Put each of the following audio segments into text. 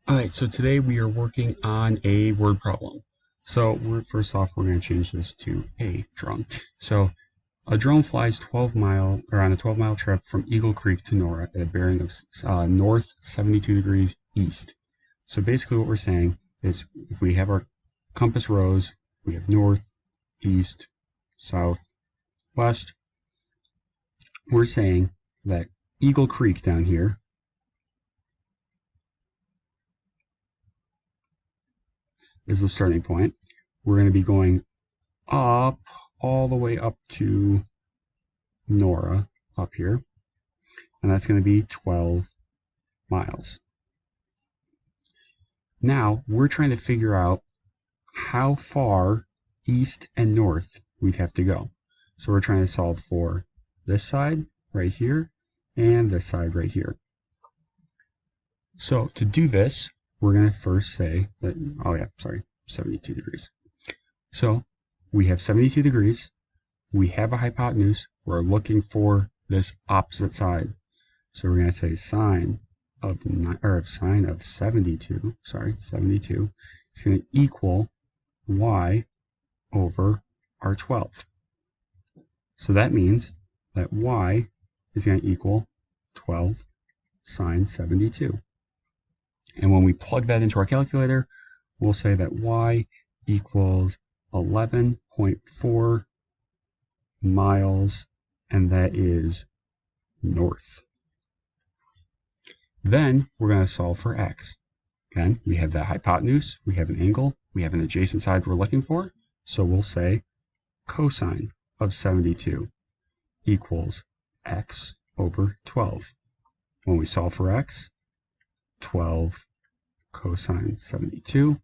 Alright, so today we are working on a word problem. So first off, we're going to change this to a drone. So a drone flies on a 12-mile trip from Eagle Creek to Nora at a bearing of north 72 degrees east. So basically what we're saying is if we have our compass rose, we have north, east, south, west. We're saying that Eagle Creek down here is the starting point. We're going to be going up all the way up to Nora up here, and that's going to be 12 miles. Now we're trying to figure out how far east and north we'd have to go. So we're trying to solve for this side right here and this side right here. So to do this, we're going to first say that, 72 degrees. So we have 72 degrees. We have a hypotenuse. We're looking for this opposite side. So we're going to say sine of 72, 72 is going to equal y over our 12. So that means that y is going to equal 12 sine 72. And when we plug that into our calculator, we'll say that y equals 11.4 miles, and that is north. Then we're going to solve for x. Again, we have that hypotenuse, we have an angle, we have an adjacent side we're looking for, so we'll say cosine of 72 equals x over 12. When we solve for x, 12 cosine 72.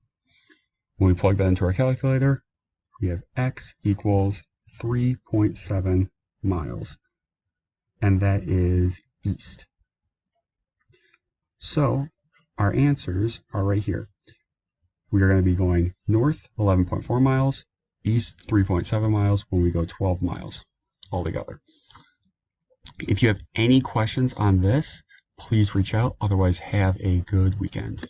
When we plug that into our calculator, we have x equals 3.7 miles, and that is east. So our answers are right here. We are going to be going north 11.4 miles, east 3.7 miles when we go 12 miles altogether. If you have any questions on this, please reach out. Otherwise, have a good weekend.